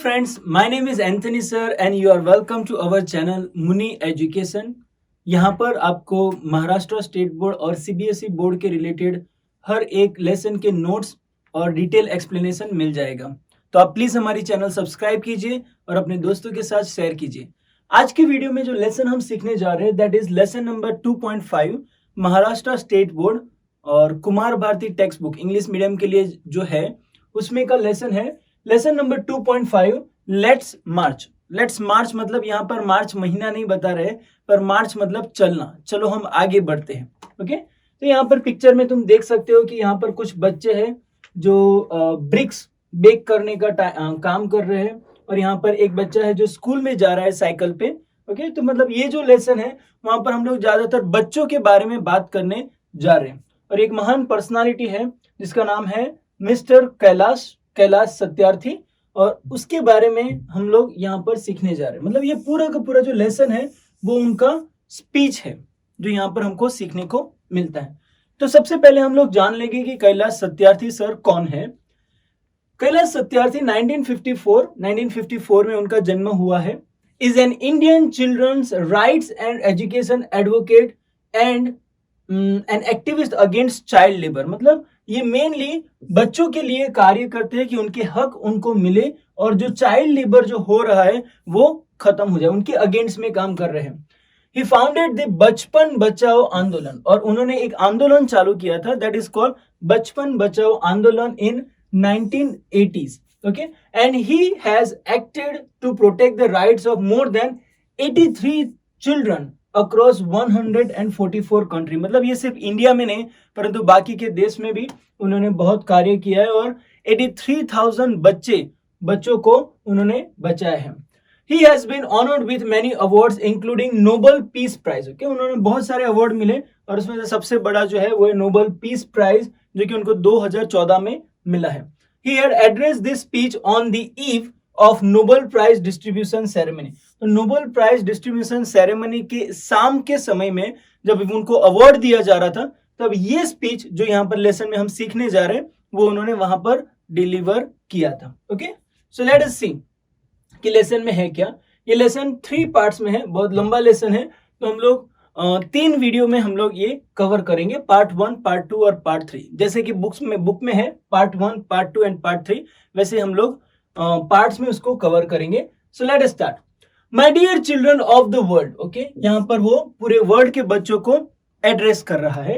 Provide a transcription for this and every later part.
friends, my name is Anthony sir and you are welcome to our channel Muni Education। यहाँ पर आपको Maharashtra state board और CBSE board के related हर एक lesson के नोट्स और डिटेल एक्सप्लेनेशन मिल जाएगा। तो आप प्लीज हमारी चैनल सब्सक्राइब कीजिए और अपने दोस्तों के साथ शेयर कीजिए। आज की वीडियो में जो लेसन हम सीखने जा रहे हैं that is lesson number 2.5 Maharashtra state board और Kumar Bharati textbook English medium के लिए जो है उसमें का लेसन है। Lesson number 2.5 let's march. Let's march मतलब यहाँ पर मार्च महीना नहीं बता रहे, पर मार्च मतलब चलना, चलो हम आगे बढ़ते हैं। ओके, तो यहाँ पर पिक्चर में तुम देख सकते हो कि यहाँ पर कुछ बच्चे हैं जो ब्रिक्स बेक करने का काम कर रहे हैं और यहाँ पर एक बच्चा है जो स्कूल में जा रहा है साइकिल पे। ओके, तो मतलब ये जो लेसन है वहां पर हम लोग ज्यादातर बच्चों के बारे में बात करने जा रहे हैं और एक महान पर्सनालिटी है जिसका नाम है मिस्टर कैलाश सत्यार्थी और उसके बारे में हम लोग यहाँ पर सीखने जा रहे हैं। मतलब ये पूरा का पूरा जो लेसन है वो उनका स्पीच है जो यहाँ पर हमको सीखने को मिलता है। तो सबसे पहले हम लोग जान लेंगे कि कैलाश सत्यार्थी सर कौन है। कैलाश सत्यार्थी 1954 में उनका जन्म हुआ है। Is an Indian children's rights and education advocate and an activist against child labour. मतलब ये मेनली बच्चों के लिए कार्य करते हैं कि उनके हक उनको मिले और जो चाइल्ड लेबर जो हो रहा है वो खत्म हो जाए, उनके अगेंस्ट में काम कर रहे हैं। ही फाउंडेड द बचपन बचाओ आंदोलन और उन्होंने एक आंदोलन चालू किया था that is called Bachpan Bachao Andolan in 1980s। Okay, and he has acted to protect the rights of more than 83 children across 144 country. मतलब ये सिर्फ इंडिया में नहीं परंतु बाकी के देश में भी उन्होंने बहुत कार्य किया है और 83,000 बच्चों को उन्होंने बचाया है। He has been honored with many awards including Nobel Peace Prize। Okay? उन्होंने बहुत सारे अवार्ड मिले और उसमें से सबसे बड़ा जो है वो है नोबेल पीस प्राइज जो कि उनको 2014 में मिला है। He had addressed this speech on the eve of Nobel Prize distribution ceremony। तो नोबेल प्राइज डिस्ट्रीब्यूशन सेरेमनी के शाम के समय में जब उनको अवार्ड दिया जा रहा था तब ये स्पीच जो यहाँ पर लेसन में हम सीखने जा रहे हैं वो उन्होंने वहां पर डिलीवर किया था। ओके, सो लेट अस सी कि लेसन में है क्या। ये लेसन 3 पार्ट्स में है, बहुत लंबा लेसन है तो हम लोग 3 वीडियो में हम लोग ये कवर करेंगे, पार्ट 1, पार्ट 2 और पार्ट 3। जैसे कि बुक में है पार्ट 1, पार्ट 2 एंड पार्ट 3, वैसे हम लोग पार्ट्स में उसको कवर करेंगे। So let us start. My dear children of the world. Okay, यहाँ पर वो पूरे वर्ल्ड के बच्चों को एड्रेस कर रहा है।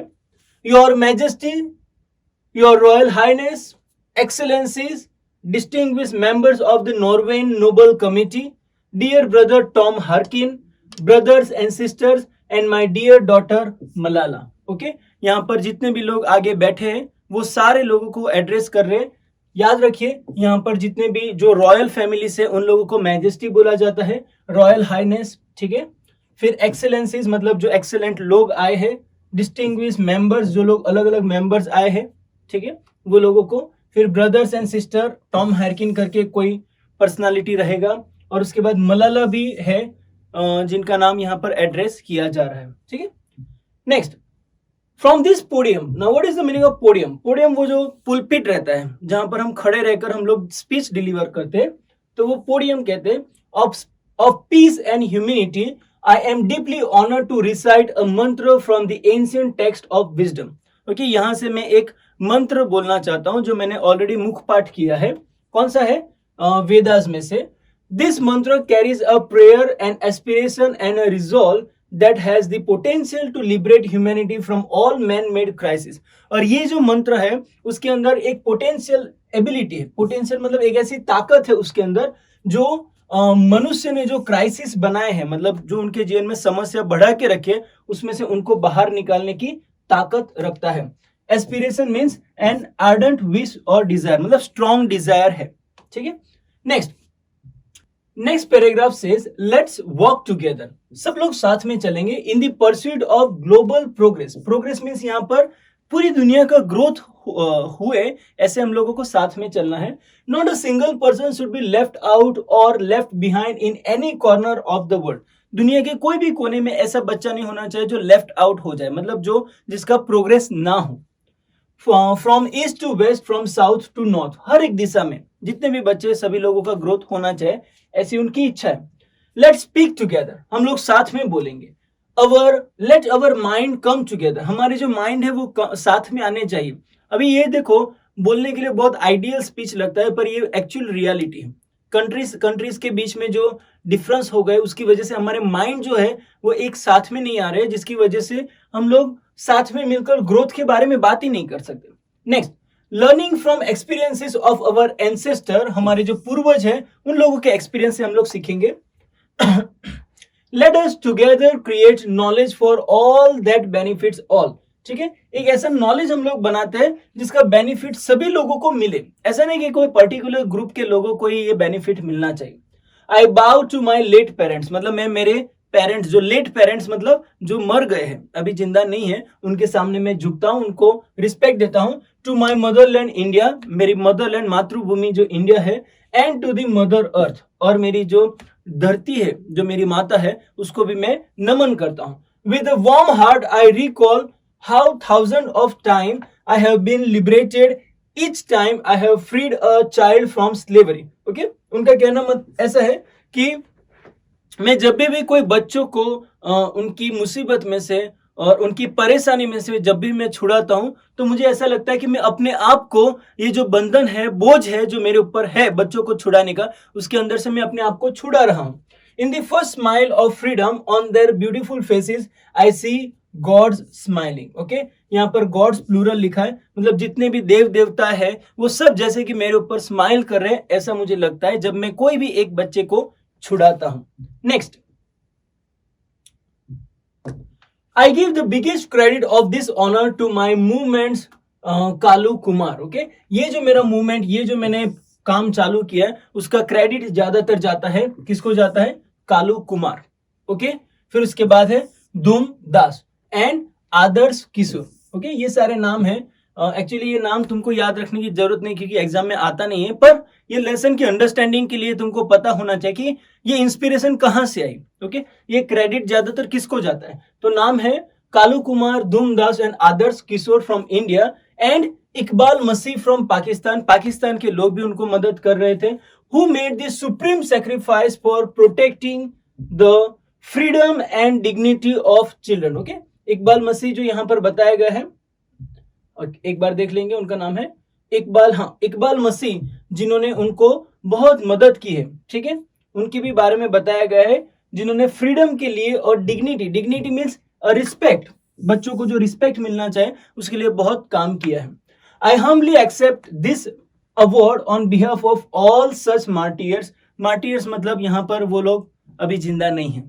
Your majesty, your royal highness, excellencies, distinguished members of the Norwegian Nobel Committee, dear brother Tom Harkin, brothers and sisters and my dear daughter Malala। Okay, यहाँ पर जितने भी लोग आगे बैठे हैं वो सारे लोगों को एड्रेस कर रहे हैं। याद रखिए यहाँ पर जितने भी जो रॉयल फैमिली से उन लोगों को मैजेस्टी बोला जाता है, रॉयल हाइनेस, ठीक है। फिर एक्सेलेंसीज मतलब जो एक्सेलेंट लोग आए हैं, डिस्टिंग्विश मेंबर्स जो लोग अलग अलग मेंबर्स आए हैं, ठीक है, वो लोगों को। फिर ब्रदर्स एंड सिस्टर, टॉम हैरकिन करके कोई पर्सनालिटी रहेगा और उसके बाद मलाला भी है जिनका नाम यहाँ पर एड्रेस किया जा रहा है, ठीक है। Next, from this podium. Now what is the meaning of podium? Podium वो जो पुलपिट रहता है जहां पर हम खड़े रहकर हम लोग स्पीच डिलीवर करते हैं तो वो पोडियम कहते हैं। Of peace and humanity I am deeply honoured to recite a mantra from the ancient text of wisdom. Okay, यहां से मैं एक मंत्र बोलना चाहता हूं जो मैंने ऑलरेडी मुख पाठ किया है। कौन सा है? वेदास में से। This mantra carries a prayer and aspiration and a resolve that has the potential to liberate humanity from all man made crisis. और ये जो मंत्र है उसके अंदर एक पोटेंशियल एबिलिटी है। पोटेंशियल मतलब एक ऐसी ताकत है उसके अंदर जो मनुष्य ने जो क्राइसिस बनाए हैं, मतलब जो उनके जीवन में समस्या बढ़ा के रखे, उसमें से उनको बाहर निकालने की ताकत रखता है। Aspiration means an ardent wish और डिजायर, मतलब स्ट्रॉन्ग डिजायर है, ठीक है। Next paragraph says let's walk together. सब लोग साथ में चलेंगे in the pursuit of global progress. Progress means यहाँ पर पूरी दुनिया का ग्रोथ हुए, ऐसे हम लोगों को साथ में चलना है। Not a single person should be left out और left behind in any corner of the world. दुनिया के कोई भी कोने में ऐसा बच्चा नहीं होना चाहिए जो लेफ्ट आउट हो जाए, मतलब जो जिसका प्रोग्रेस ना हो। From east to west, from south to north, हर एक दिशा में जितने भी बच्चे सभी लोगों का ग्रोथ होना चाहिए, ऐसी उनकी इच्छा है। लेट्स स्पीक टुगेदर, हम लोग साथ में बोलेंगे। Let our mind come together, हमारे जो माइंड है वो साथ में आने चाहिए। अभी ये देखो, बोलने के लिए बहुत आइडियल स्पीच लगता है, पर ये एक्चुअल रियलिटी है। कंट्रीज के बीच में जो डिफरेंस हो गए उसकी वजह से हमारे माइंड जो है वो एक साथ में नहीं आ रहे, जिसकी वजह से हम लोग साथ में मिलकर ग्रोथ के बारे में बात ही नहीं कर सकते। Next, learning from experiences of our ancestor, हमारे जो पूर्वज हैं उन लोगों के एक्सपीरियंस से हम लोग सीखेंगे। Let us together create knowledge for all that benefits all, ठीक है, एक ऐसा नॉलेज हम लोग बनाते हैं जिसका बेनिफिट सभी लोगों को मिले, ऐसा नहीं कि कोई पर्टिकुलर ग्रुप के लोगों को ही ये बेनिफिट मिलना चाहिए। आई बाउ टू माई लेट पेरेंट्स, मतलब मैं मेरे पेरेंट्स, जो लेट पेरेंट्स मतलब जो मर गए हैं, अभी जिंदा नहीं है, उनके सामने मैं झुकता हूं, उनको रिस्पेक्ट देता हूं। टू माई मदरलैंड इंडिया, मेरी मदरलैंड मातृभूमि जो इंडिया है। And to the mother earth, और मेरी जो धरती है, जो मेरी माता है, उसको भी मैं नमन करता हूं। With a warm heart I recall how thousands of time I have been liberated, each time I have freed a child from slavery. Okay? उनका कहना मत ऐसा है कि मैं जब भी कोई बच्चों को उनकी मुसीबत में से और उनकी परेशानी में से जब भी मैं छुड़ाता हूं, तो मुझे ऐसा लगता है कि मैं अपने आप को, ये जो बंधन है, बोझ है जो मेरे ऊपर है बच्चों को छुड़ाने का, उसके अंदर से मैं अपने आप को छुड़ा रहा हूं। In the first smile of freedom on their beautiful faces I see gods smiling. Okay, यहाँ पर गॉड्स प्लूरल लिखा है, मतलब जितने भी देव देवता है वो सब जैसे कि मेरे ऊपर स्माइल कर रहे हैं, ऐसा मुझे लगता है जब मैं कोई भी एक बच्चे को छुड़ाता हूं। Next, I give the biggest credit of this honour to my movement's Kalu Kumar. Okay, ये जो मेरा मूवमेंट, ये जो मैंने काम चालू किया है, उसका क्रेडिट ज्यादातर जाता है, किसको जाता है? कालू कुमार। ओके, फिर उसके बाद है धूम Das and Adarsh Kishore. Okay, ये सारे नाम हैं। एक्चुअली ये नाम तुमको याद रखने की जरूरत नहीं, क्योंकि एग्जाम में आता नहीं है, पर ये लेसन की अंडरस्टैंडिंग के लिए तुमको पता होना चाहिए कि ये इंस्पिरेशन कहां से आई। ओके, ये क्रेडिट ज्यादातर किसको जाता है? तो नाम है Kalu Kumar, Dhoom Das and Adarsh Kishore from India, and Iqbal Masih from Pakistan. Pakistan के लोग भी उनको मदद कर रहे थे। Who made the supreme sacrifice for protecting the freedom and dignity of children. Okay, Iqbal Masih जो यहाँ पर बताया गया है, और एक बार देख लेंगे, उनका नाम है इकबाल, हाँ, इकबाल मसीह, जिन्होंने उनको बहुत मदद की है। ठीक है, उनके भी बारे में बताया गया है, जिन्होंने फ्रीडम के लिए और डिग्निटी, डिग्निटी मीन्स रिस्पेक्ट, बच्चों को जो रिस्पेक्ट मिलना चाहिए उसके लिए बहुत काम किया है। I humbly accept this award on behalf of all such martyrs. Martyrs मतलब यहाँ पर वो लोग अभी जिंदा नहीं है,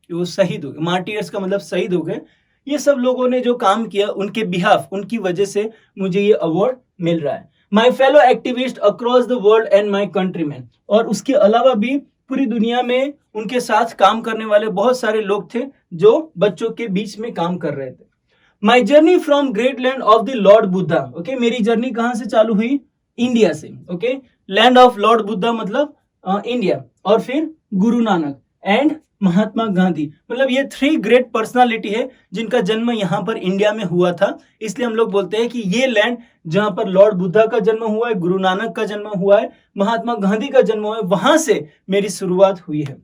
वो शहीद हो गए। मार्टियर्स का मतलब शहीद हो गए। ये सब लोगों ने जो काम किया, उनके बिहाफ, उनकी वजह से मुझे ये अवार्ड मिल रहा है। My fellow activist across the world and my countryman, और उसके अलावा भी पूरी दुनिया में उनके साथ काम करने वाले बहुत सारे लोग थे जो बच्चों के बीच में काम कर रहे थे। My journey from great land of the Lord Buddha. Okay, मेरी जर्नी कहां से चालू हुई? इंडिया से। Okay, land of Lord Buddha मतलब इंडिया, और फिर गुरु नानक एंड महात्मा गांधी, मतलब ये 3 ग्रेट पर्सनालिटी है जिनका जन्म यहाँ पर इंडिया में हुआ था। इसलिए हम लोग बोलते हैं कि ये लैंड जहां पर लॉर्ड बुद्धा का जन्म हुआ है, गुरु नानक का जन्म हुआ है, महात्मा गांधी का जन्म हुआ है, वहां से मेरी शुरुआत हुई है।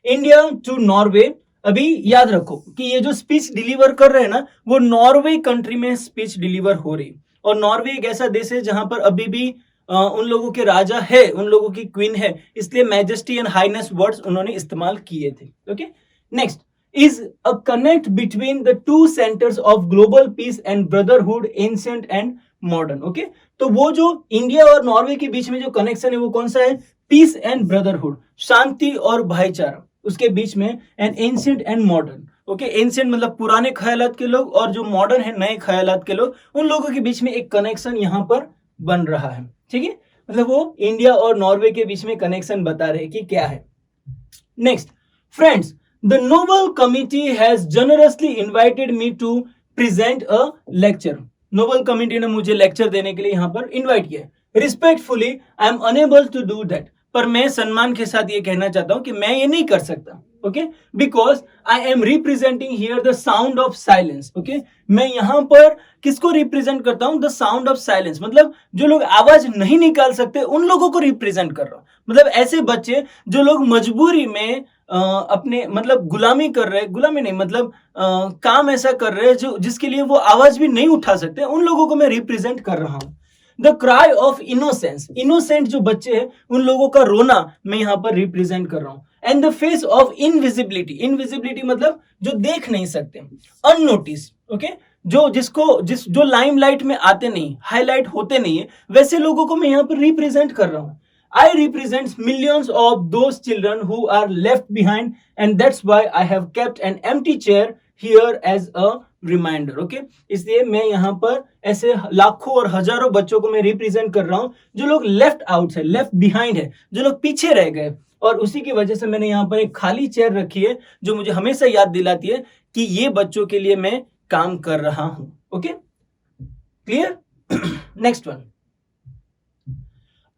इंडिया टू नॉर्वे, अभी याद रखो कि ये जो स्पीच डिलीवर कर रहे हैं ना, वो नॉर्वे कंट्री में स्पीच डिलीवर हो रही, और नॉर्वे एक ऐसा देश है जहां पर अभी भी उन लोगों के राजा है, उन लोगों की क्वीन है, इसलिए मैजेस्टी एंड हाइनेस वर्ड्स उन्होंने इस्तेमाल किए थे। Okay, next is a connect between the 2 centres of global piece and brotherhood, ancient and modern. Okay, तो वो जो इंडिया और नॉर्वे के बीच में जो कनेक्शन है वो कौन सा है? पीस एंड ब्रदरहुड, शांति और भाईचारा, उसके बीच में, and ancient and modern. Okay, ancient मतलब पुराने ख्यालात के लोग, और जो मॉडर्न है नए ख्यालात के लोग, उन लोगों के बीच में एक कनेक्शन यहाँ पर बन रहा है। ठीक है, मतलब वो इंडिया और नॉर्वे के बीच में कनेक्शन बता रहे हैं कि क्या है। Next, friends, the Nobel committee has generously invited me to present a lecture. Nobel committee ने मुझे लेक्चर देने के लिए यहाँ पर इनवाइट किया। Respectfully I am unable to do that, पर मैं सम्मान के साथ ये कहना चाहता हूं कि मैं ये नहीं कर सकता। Okay, because I am representing here the sound of silence. Okay, मैं यहां पर किसको रिप्रेजेंट करता हूं? द साउंड ऑफ साइलेंस, मतलब जो लोग आवाज नहीं निकाल सकते उन लोगों को रिप्रेजेंट कर रहा हूं। मतलब ऐसे बच्चे जो लोग मजबूरी में अपने मतलब गुलामी कर रहे, गुलामी नहीं मतलब काम ऐसा कर रहे हैं जो जिसके लिए वो आवाज भी नहीं उठा सकते, उन लोगों को मैं रिप्रेजेंट कर रहा हूं। The cry of innocence, innocent जो बच्चे हैं उन लोगों का रोना मैं यहां पर रिप्रेजेंट कर रहा हूं। And the face of invisibility, invisibility मतलब जो देख नहीं सकते, अननोटिस। ओके, जो लाइमलाइट में आते नहीं, हाईलाइट होते नहीं है, वैसे लोगों को मैं यहां पर रिप्रेजेंट कर रहा हूं। I represent millions of those children who are left behind, and that's why I have kept an empty chair here as a reminder. Okay, इसलिए मैं यहाँ पर ऐसे लाखों और हजारों बच्चों को मैं रिप्रेजेंट कर रहा हूँ जो लोग लेफ्ट आउट है, लेफ्ट बिहाइंड है, जो लोग पीछे रह गए, और उसी की वजह से मैंने यहाँ पर एक खाली चेयर रखी है जो मुझे हमेशा याद दिलाती है कि ये बच्चों के लिए मैं काम कर रहा हूँ। Okay, clear? Next one,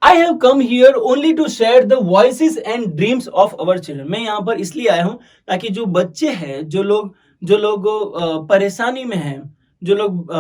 I have come here only to share the voices and dreams of our children. मैं यहाँ पर इसलिए आया हूँ ताकि जो बच्चे हैं, जो लोग परेशानी में हैं, जो लोग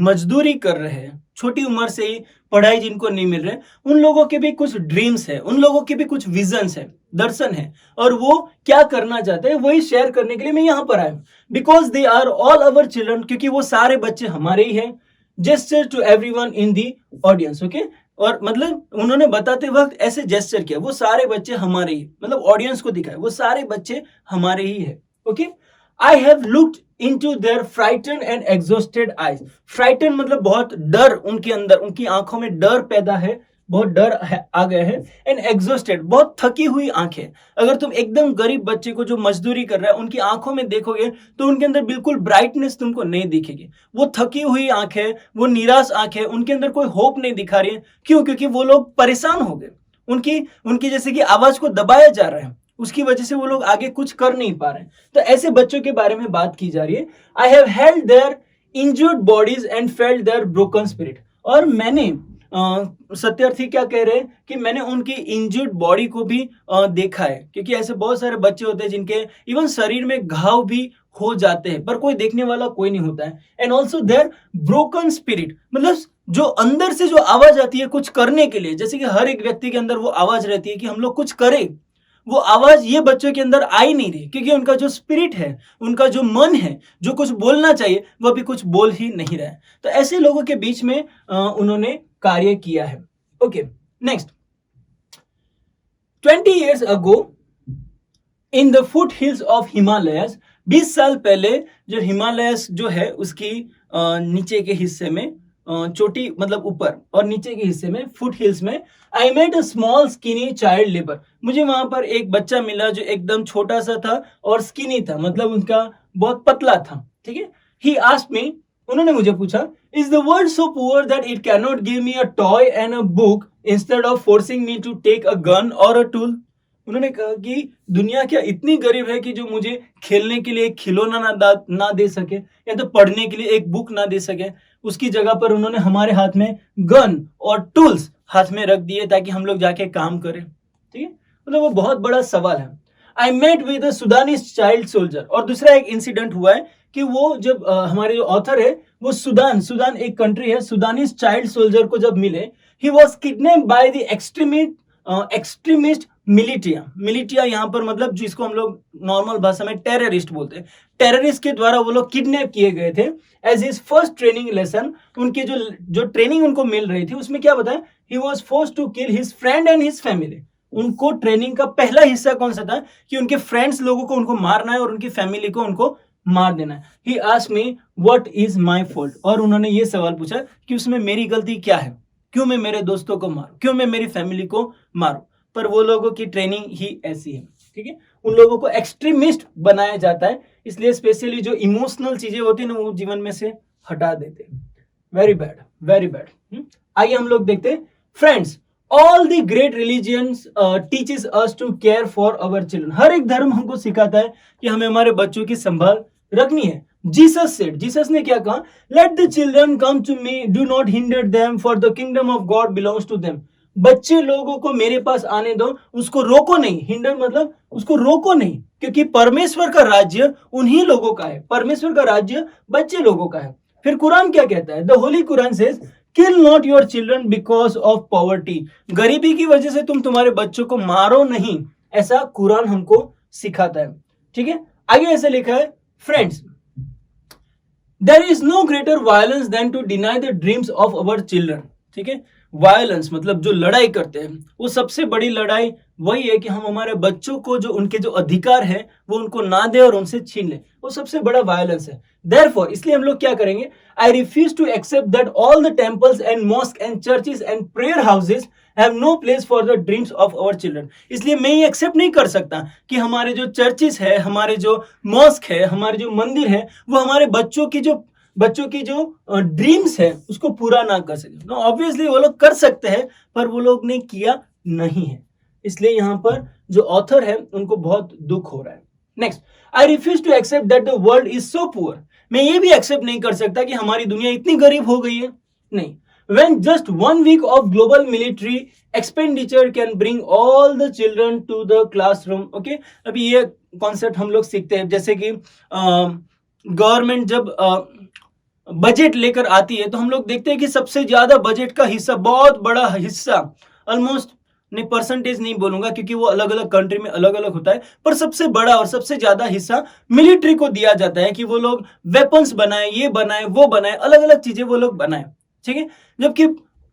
मजदूरी कर रहे हैं, छोटी उम्र से ही पढ़ाई जिनको नहीं मिल रहे, उन लोगों के भी कुछ ड्रीम्स है, उन लोगों के भी कुछ विजन्स है, दर्शन है, और वो क्या करना चाहते हैं वही शेयर करने के लिए मैं यहाँ पर आया हूँ। Because they are all our children, क्योंकि वो सारे बच्चे हमारे ही हैं। Gesture to everyone in the audience. Okay, और मतलब उन्होंने बताते वक्त ऐसे जेस्चर किया, वो सारे बच्चे हमारे ही, मतलब ऑडियंस को दिखाए वो सारे बच्चे हमारे ही है। Okay, I have looked into their frighten and exhausted eyes. Frighten मतलब बहुत डर उनके अंदर, उनकी आंखों में डर पैदा है, बहुत डर आ गया है। एंड एग्जॉस्टेड, बहुत थकी हुई आंखें। अगर तुम एकदम गरीब बच्चे को जो मजदूरी कर रहा है उनकी आंखों में देखोगे तो उनके अंदर बिल्कुल ब्राइटनेस तुमको नहीं दिखेगी। वो थकी हुई आंखें, वो निराश आंखें, उनके अंदर कोई होप नहीं दिखा रही है। क्यों? क्योंकि वो लोग परेशान हो गए, उनकी जैसे कि आवाज को दबाया जा रहा है, उसकी वजह से वो लोग आगे कुछ कर नहीं पा रहे हैं। तो ऐसे बच्चों के बारे में बात की जा रही है। I have held their injured bodies and felt their broken spirit. और मैंने सत्यार्थी क्या कह रहे हैं कि मैंने उनकी इंजर्ड बॉडी को भी देखा है, क्योंकि ऐसे बहुत सारे बच्चे होते हैं जिनके इवन शरीर में घाव भी हो जाते हैं पर कोई देखने वाला कोई नहीं होता है। And also their broken spirit, मतलब जो अंदर से जो आवाज आती है कुछ करने के लिए, जैसे कि हर एक व्यक्ति के अंदर वो आवाज रहती है कि हम लोग कुछ करें, वो आवाज ये बच्चों के अंदर आ ही नहीं रही, क्योंकि उनका जो स्पिरिट है, उनका जो मन है, जो कुछ बोलना चाहिए वो भी कुछ बोल ही नहीं रहा है। तो ऐसे लोगों के बीच में उन्होंने कार्य किया है। Okay, next, 20 years ago in the foot hills of Himalayas, 20 साल पहले जो हिमालयस जो है उसकी नीचे के हिस्से में, चोटी मतलब ऊपर और नीचे के हिस्से में, फुट हिल्स में, I met a small skinny child labour. मुझे वहां पर एक बच्चा मिला जो एकदम छोटा सा था और स्किनी था, मतलब उनका बहुत पतला था। ठीक है, ही आस्क्ड मी, उन्होंने मुझे पूछा, is the world so poor that it can not give me a toy and a book instead of forcing me to take a gun or a tool. उन्होंने कहा कि दुनिया क्या इतनी गरीब है कि जो मुझे खेलने के लिए एक खिलौना ना दे सके, या तो पढ़ने के लिए एक बुक ना दे सके। उसकी जगह पर उन्होंने हमारे हाथ में गन और टूल्स हाथ में रख दिए ताकि हम लोग जाके काम करें। ठीक है, मतलब वो बहुत बड़ा सवाल है। I met with a Sudanese child soldier. और दूसरा एक इंसिडेंट हुआ है कि वो जब हमारे जो ऑथर है वो सुदान एक कंट्री है, सुदानीज चाइल्ड सोल्जर को जब मिले, he was kidnapped by the extremist militia यहाँ पर मतलब जिसको हम लोग नॉर्मल भाषा में टेररिस्ट बोलते हैं, टेररिस्ट के द्वारा वो लोग किडनैप किए गए थे। As his first training lesson, उनके जो ट्रेनिंग उनको मिल रही थी उसमें क्या बताया, he was forced to kill his friend and his family. उनको ट्रेनिंग का पहला हिस्सा कौन सा था कि उनके फ्रेंड्स लोगों को उनको मारना है और उनकी फैमिली को उनको मार देना है। He asked me what is my fault, और उन्होंने ये सवाल पूछा कि उसमें मेरी गलती क्या है, क्यों मैं मेरे दोस्तों को मारूं, क्यों मैं मेरी फैमिली को मारूं। पर वो लोगों की ट्रेनिंग ही ऐसी है। ठीक है, उन लोगों को एक्सट्रीमिस्ट बनाया जाता है, इसलिए स्पेशली जो इमोशनल चीजें होती है ना वो जीवन में से हटा देते हैं। Very bad, very bad. आइए हम लोग देखते हैं। Friends, all the great religions teaches us to care for our children. हर एक धर्म हमको सिखाता है कि हमें हमारे बच्चों की संभाल रखनी है। जीसस सेड, जीसस ने क्या कहा, let the children come to me, do not hinder them, for the kingdom of God belongs to them. बच्चे लोगों को मेरे पास आने दो, उसको रोको नहीं, हिंडर मतलब उसको रोको नहीं, क्योंकि परमेश्वर का राज्य उन्हीं लोगों का है, परमेश्वर का राज्य बच्चे लोगों का है। फिर कुरान क्या कहता है? The Holi Quran says kill not your children because of poverty, गरीबी की वजह से तुम तुम्हारे बच्चों को मारो नहीं, ऐसा कुरान हमको सिखाता है। ठीक है, आगे ऐसे लिखा है, friends there is no greater violence than to deny the dreams of our children. ठीक है, वायलेंस मतलब जो लड़ाई करते हैं, वो सबसे बड़ी लड़ाई वही है कि हम हमारे बच्चों को जो उनके जो अधिकार है वो उनको ना दे और उनसे छीन ले, वो सबसे बड़ा वायलेंस है। देयरफॉर इसलिए हम लोग क्या करेंगे, I refuse to accept that all the temples and mosques and churches and prayer houses have no place for the dreams of our children. इसलिए मैं ये एक्सेप्ट नहीं कर सकता कि हमारे जो चर्चेस है, हमारे जो मॉस्क है, हमारे जो मंदिर है, वो हमारे बच्चों की जो ड्रीम्स है उसको पूरा ना कर सके। नो, ऑब्वियसली वो लोग कर सकते हैं, पर वो लोग ने किया नहीं है। इसलिए यहाँ पर जो ऑथर है उनको बहुत दुख हो रहा है। Next, I refuse to accept that the world is so poor. मैं ये भी एक्सेप्ट नहीं कर सकता कि हमारी दुनिया इतनी गरीब हो गई है। नहीं, when just 1 week of global military expenditure can bring all the children to the classroom। okay, अभी ये कॉन्सेप्ट हम लोग सीखते हैं, जैसे कि गवर्नमेंट जब बजट लेकर आती है तो हम लोग देखते हैं कि सबसे ज्यादा बजट का हिस्सा, बहुत बड़ा हिस्सा, ऑलमोस्ट नहीं, परसेंटेज नहीं बोलूंगा क्योंकि वो अलग अलग कंट्री में अलग अलग होता है, पर सबसे बड़ा और सबसे ज्यादा हिस्सा मिलिट्री को दिया जाता है कि वो लोग वेपन्स बनाए, ये बनाए, वो बनाए, अलग अलग चीजें वो लोग बनाए। ठीक है, जबकि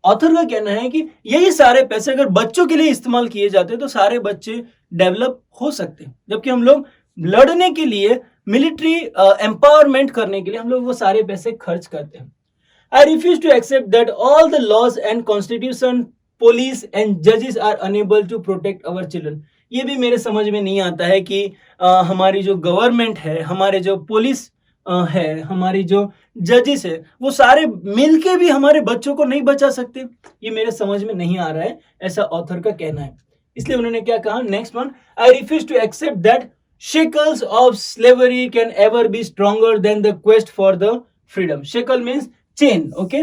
ऑथर का कहना है कि यही सारे पैसे अगर बच्चों के लिए इस्तेमाल किए जाते तो सारे बच्चे डेवलप हो सकते, जबकि हम लोग लड़ने के लिए, मिलिट्री एम्पावरमेंट करने के लिए हम लोग वो सारे पैसे खर्च करते हैं। I refuse to accept that all the laws and constitution, police and जजेस are unable to protect our children. ये भी मेरे समझ में नहीं आता है कि हमारी जो गवर्नमेंट है, हमारे जो पुलिस है, हमारी जो जजेस है, वो सारे मिलके भी हमारे बच्चों को नहीं बचा सकते। ये मेरे समझ में नहीं आ रहा है, ऐसा ऑथर का कहना है। इसलिए उन्होंने क्या कहा, next one, I refuse to accept that shackles of slavery can ever be stronger than the quest for the freedom। shackle means chain। okay,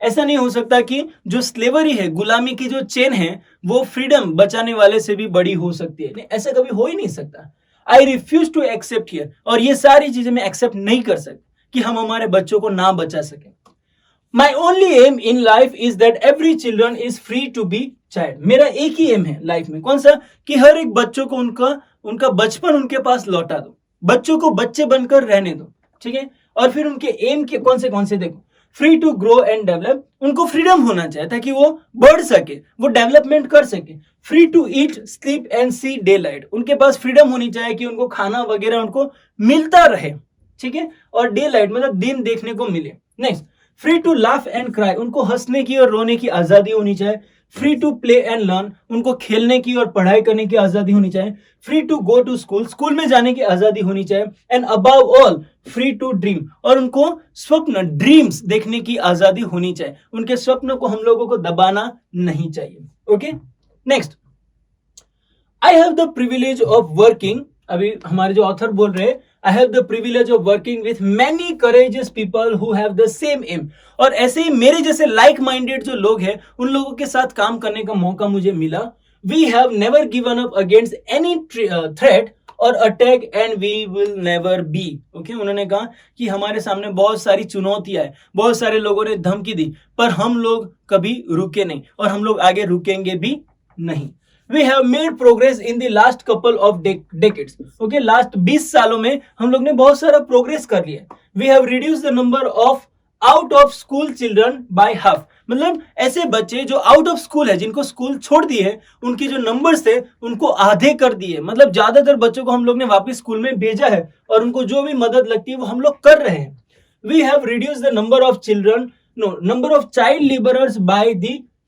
ऐसा नहीं हो सकता कि जो स्लेवरी है, गुलामी की जो चेन है, वो फ्रीडम बचाने वाले से भी बड़ी हो सकती है। नहीं, ऐसा कभी हो ही नहीं सकता। I refuse to accept here, और ये सारी चीजें मैं एक्सेप्ट नहीं कर सकता कि हम हमारे बच्चों को ना बचा सके। My only aim in life is that every children is free to be child. मेरा एक ही एम है लाइफ में, कौन सा, कि हर एक बच्चों को उनका बचपन उनके पास लौटा दो, बच्चों को बच्चे बनकर रहने दो। ठीक है, और फिर उनके एम के कौन से देखो, free to grow and develop, उनको फ्रीडम होना चाहिए ताकि वो बढ़ सके, वो डेवलपमेंट कर सके। Free to eat, sleep and see daylight, उनके पास फ्रीडम होनी चाहिए कि उनको खाना वगैरह उनको मिलता रहे। ठीक है, और डे लाइट मतलब दिन देखने को मिले। Next, free to laugh and cry, उनको हंसने की और रोने की आजादी होनी चाहिए। Free to play and learn, उनको खेलने की और पढ़ाई करने की आजादी होनी चाहिए। Free to go to school, school में जाने की आजादी होनी चाहिए। And above all free to dream, और उनको स्वप्न, ड्रीम्स देखने की आजादी होनी चाहिए। उनके स्वप्न को हम लोगों को दबाना नहीं चाहिए। Okay, next, I have the privilege of working, अभी हमारे जो ऑथर बोल रहे हैं, I have the privilege of working with many courageous people who have the same aim। और ऐसे ही मेरे जैसे लाइक माइंडेड जो लोग हैं, उन लोगों के साथ काम करने का मौका मुझे मिला। We have never given up against any threat or attack and we will never be। okay? उन्होंने कहा कि हमारे सामने बहुत सारी चुनौतियां है, बहुत सारे लोगों ने धमकी दी, पर हम लोग कभी रुके नहीं और हम लोग आगे रुकेंगे भी नहीं। We have made progress in the last couple of decades। okay, last 20 सालों में हम लोग ने बहुत सारा प्रोग्रेस कर लिया। We have reduced the number of out of school children by half। मतलब ऐसे बच्चे जो आउट ऑफ स्कूल है, जिनको स्कूल छोड़ दिए है, उनके जो नंबर्स थे उनको आधे कर दिए। मतलब ज्यादातर बच्चों को हम लोग ने वापस स्कूल में भेजा है और उनको जो भी मदद लगती है वो हम लोग कर रहे हैं। We have reduced the number of children, no, number of child laborers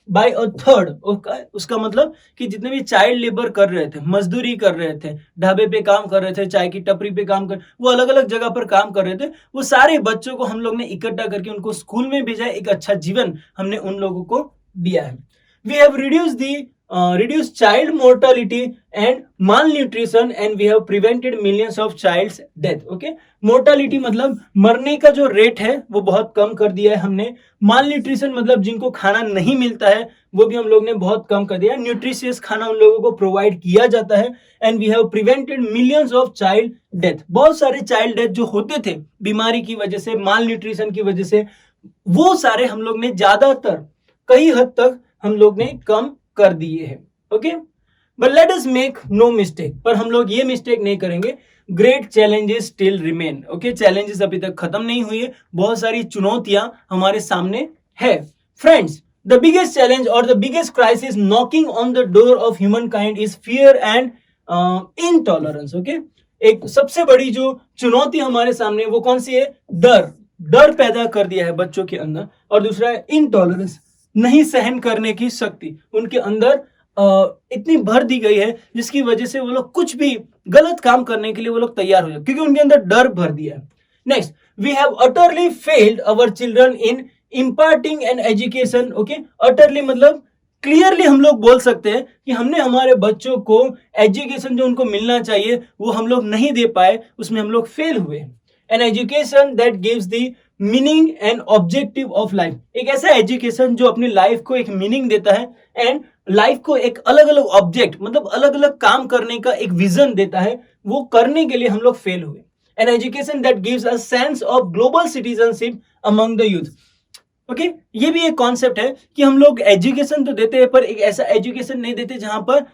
by a third। उसका मतलब कि जितने भी चाइल्ड लेबर कर रहे थे, मजदूरी कर रहे थे, ढाबे पे काम कर रहे थे, चाय की टपरी पे काम कर, वो अलग अलग जगह पर काम कर रहे थे, वो सारे बच्चों को हम लोग ने इकट्ठा करके उनको स्कूल में भेजा है। एक अच्छा जीवन हमने उन लोगों को दिया है। We have reduce the reduced child mortality and malnutrition, and we have prevented millions of child's death. Okay, mortality मतलब मरने का जो रेट है वो बहुत कम कर दिया है हमने. माल न्यूट्रिशन मतलब जिनको खाना नहीं मिलता है वो भी हम लोग ने बहुत कम कर दिया है. न्यूट्रिशियस खाना उन लोगों को प्रोवाइड किया जाता है. And we have prevented millions of child death. बहुत सारे चाइल्ड डेथ जो होते थे बीमारी की वजह से, माल न्यूट्रिशन की वजह से, वो सारे हम लोग ने ज्यादातर कई हद तक हम लोग ने कम कर दिए हैं. Okay, but let us make no mistake. पर हम लोग ये मिस्टेक नहीं करेंगे. Great challenges still remain. Okay, challenges अभी तक खत्म नहीं हुई है. बहुत सारी चुनौतियां हमारे सामने है. फ्रेंड्स, द बिगेस्ट चैलेंज और the biggest crisis knocking on the door of human kind is fear and intolerance. Okay, एक सबसे बड़ी जो चुनौती हमारे सामने वो कौन सी है? डर. डर पैदा कर दिया है बच्चों के अंदर. और दूसरा है इनटॉलरेंस, नहीं सहन करने की शक्ति उनके अंदर इतनी भर दी गई है जिसकी वजह से वो लोग कुछ भी गलत काम करने के लिए वो लोग तैयार हो जाते, क्योंकि उनके अंदर डर भर दिया है. Next, we have utterly failed our children in imparting an education. Okay, utterly मतलब क्लियरली हम लोग बोल सकते हैं कि हमने हमारे बच्चों को एजुकेशन जो उनको मिलना चाहिए वो हम लोग नहीं दे पाए, उसमें हम लोग फेल हुए. An education that gives the meaning and objective of life. एक ऐसा एजुकेशन जो अपनी लाइफ को एक मीनिंग देता है एंड लाइफ को एक अलग अलग ऑब्जेक्ट मतलब अलग अलग काम करने का एक विजन देता है, वो करने के लिए हम लोग फेल हुए. An education that gives a sense of global citizenship among the youth. Okay, ये भी एक कॉन्सेप्ट है कि हम लोग एजुकेशन तो देते हैं पर एक ऐसा एजुकेशन नहीं देते जहां पर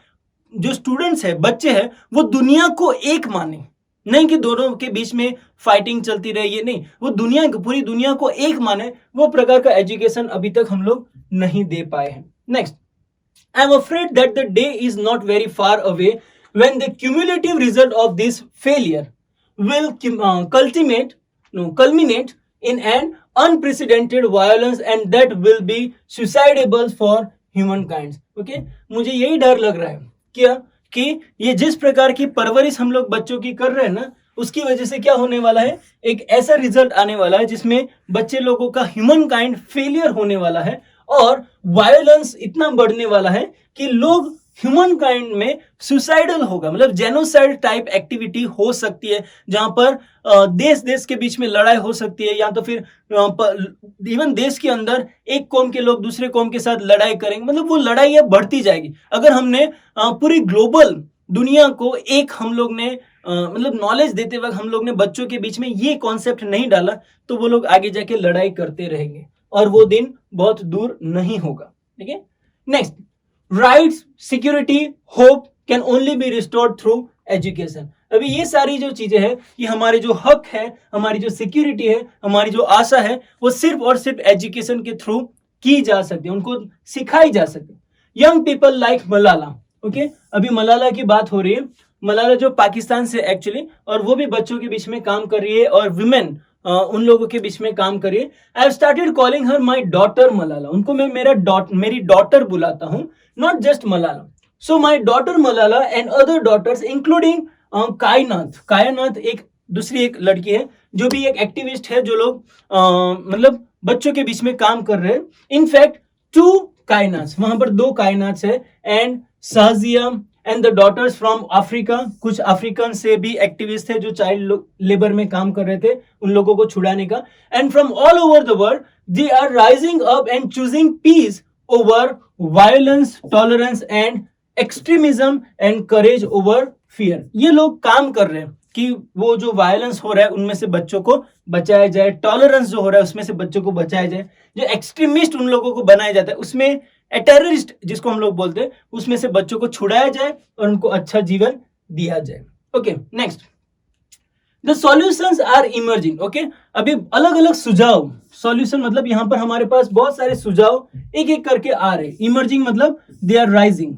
जो स्टूडेंट्स है, बच्चे हैं, वो दुनिया को एक माने. नहीं कि दोनों के बीच में फाइटिंग चलती रहे, ये नहीं. वो दुनिया, पूरी दुनिया को एक माने, वो प्रकार का एजुकेशन अभी तक हम लोग नहीं दे पाए हैं. Next, I am afraid that the day is not very far away when the cumulative result of this failure will culminate in an unprecedented violence and that will be suicidal for humankind. Okay, मुझे यही डर लग रहा है क्या कि ये जिस प्रकार की परवरिश हम लोग बच्चों की कर रहे हैं ना, उसकी वजह से क्या होने वाला है, एक ऐसा रिजल्ट आने वाला है जिसमें बच्चे लोगों का ह्यूमन काइंड फेलियर होने वाला है और वायलेंस इतना बढ़ने वाला है कि लोग ह्यूमन काइंड में सुसाइडल होगा, मतलब जेनोसाइड टाइप एक्टिविटी हो सकती है जहां पर देश देश के बीच में लड़ाई हो सकती है, या तो फिर इवन देश के अंदर एक कौम के लोग दूसरे कौम के साथ लड़ाई करेंगे. मतलब वो लड़ाई बढ़ती जाएगी. अगर हमने पूरी ग्लोबल दुनिया को एक हम लोग ने मतलब नॉलेज देते वक्त हम लोग ने बच्चों के बीच में ये कॉन्सेप्ट नहीं डाला तो वो लोग आगे जाके लड़ाई करते रहेंगे और वो दिन बहुत दूर नहीं होगा. ठीक है. Next, rights, security, hope can only be restored through education. अभी ये सारी जो चीजें हैं, ये हमारे जो हक है, हमारी जो सिक्योरिटी है, हमारी जो आशा है, वो सिर्फ और सिर्फ एजुकेशन के थ्रू की जा सकती है, उनको सिखाई जा सकती है. Young people like Malala. Okay, अभी मलाला की बात हो रही है. मलाला जो पाकिस्तान से एक्चुअली, और वो भी बच्चों के बीच में काम कर रही है और विमेन उन लोगों के बीच में काम करिए. I have started calling her my daughter Malala. उनको मैं मेरी डॉटर बुलाता हूँ, not just Malala. So my daughter Malala and other daughters including Kainat. Kainat एक दूसरी एक लड़की है जो भी एक एक्टिविस्ट है, जो लोग मतलब बच्चों के बीच में काम कर रहे हैं. इनफैक्ट 2 कायनात, वहां पर 2 कायनात है. And Shazia and the daughters from Africa, कुछ अफ्रीकन से भी एक्टिविस्ट थे जो चाइल्ड लेबर में काम कर रहे थे, उन लोगों को छुड़ाने का. And from all over the world they are rising up and choosing peace over violence, tolerance and extremism and courage over fear. ये लोग काम कर रहे हैं कि वो जो वायलेंस हो रहा है उनमें से बच्चों को बचाया जाए, टॉलरेंस जो हो रहा है उसमें से बच्चों को बचाया जाए, जो एक्सट्रीमिस्ट उन लोगों को बनाया जाता है उसमें टेररिस्ट जिसको हम लोग बोलते हैं, उसमें से बच्चों को छुड़ाया जाए और उनको अच्छा जीवन दिया जाए. Okay, next, the solutions are emerging. Okay, अभी अलग अलग सुझाव, सॉल्यूशन मतलब यहाँ पर हमारे पास बहुत सारे सुझाव एक एक करके आ रहे. इमर्जिंग मतलब दे आर राइजिंग,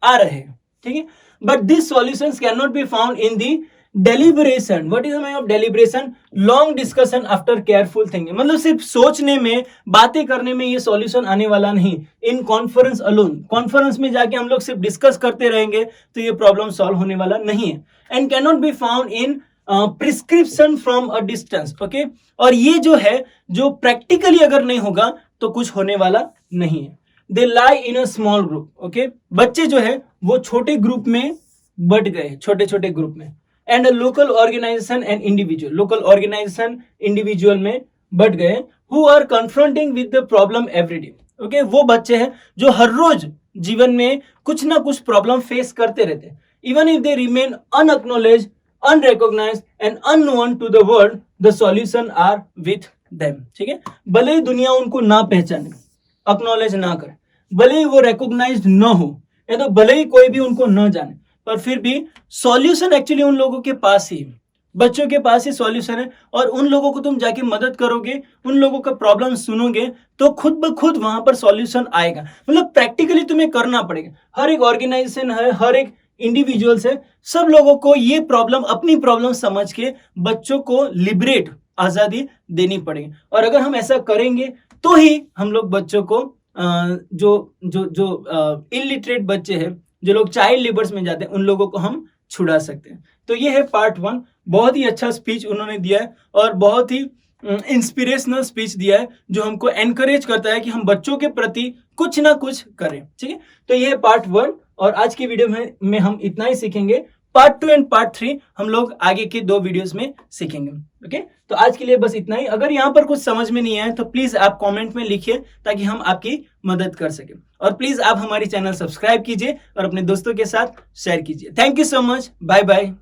आ रहे हैं. ठीक है, but this solutions can not be found in the deliberation. What is the meaning of deliberation? Long discussion after careful thinking. मतलब सिर्फ सोचने में, बातें करने में ये सॉल्यूशन आने वाला नहीं. इन कॉन्फ्रेंस अलोन, कॉन्फ्रेंस में जाके हम लोग सिर्फ डिस्कस करते रहेंगे तो ये प्रॉब्लम सॉल्व होने वाला नहीं है. And can not be found in prescription from a distance. Okay, और ये जो है जो प्रैक्टिकली अगर नहीं होगा तो कुछ होने वाला नहीं है. दे लाई इन अ स्मॉल ग्रुप. ओके, बच्चे जो है वो छोटे ग्रुप में बट गए, छोटे छोटे ग्रुप में. And local organisation and individual, local organisation individual में बट गए, who are confronting with the problem everyday. Okay, वो बच्चे हैं जो हर रोज जीवन में कुछ ना कुछ प्रॉब्लम फेस करते रहते हैं. Even if they remain unacknowledged, unrecognised and unknown to the world, the solution are with them. ठीक है, भले ही दुनिया उनको ना पहचाने, अक्नोलेज ना करे, भले ही वो रिकॉग्नाइज्ड न हो, या तो भले ही कोई भी उनको न जाने, पर फिर भी सॉल्यूशन एक्चुअली उन लोगों के पास ही है, बच्चों के पास ही सॉल्यूशन है. और उन लोगों को तुम जाके मदद करोगे, उन लोगों का प्रॉब्लम सुनोगे, तो खुद ब खुद वहां पर सॉल्यूशन आएगा. मतलब प्रैक्टिकली तुम्हें करना पड़ेगा. हर एक ऑर्गेनाइजेशन है, हर एक इंडिविजुअल्स है, सब लोगों को ये प्रॉब्लम, अपनी प्रॉब्लम समझ के बच्चों को लिबरेट, आजादी देनी पड़ेगी. और अगर हम ऐसा करेंगे तो ही हम लोग बच्चों को जो जो जो इलिटरेट बच्चे हैं, जो लोग चाइल्ड लेबर्स में जाते हैं, उन लोगों को हम छुड़ा सकते हैं. तो ये है पार्ट 1. बहुत ही अच्छा स्पीच उन्होंने दिया है और बहुत ही इंस्पिरेशनल स्पीच दिया है, जो हमको एनकरेज करता है कि हम बच्चों के प्रति कुछ ना कुछ करें. ठीक है, तो ये है पार्ट 1 और आज की वीडियो में हम इतना ही सीखेंगे. पार्ट 2 एंड पार्ट 3 हम लोग आगे के 2 वीडियोस में सीखेंगे. ओके, तो आज के लिए बस इतना ही. अगर यहाँ पर कुछ समझ में नहीं आया तो प्लीज आप कमेंट में लिखिए, ताकि हम आपकी मदद कर सकें. और प्लीज आप हमारी चैनल सब्सक्राइब कीजिए और अपने दोस्तों के साथ शेयर कीजिए. Thank you so much. Bye bye.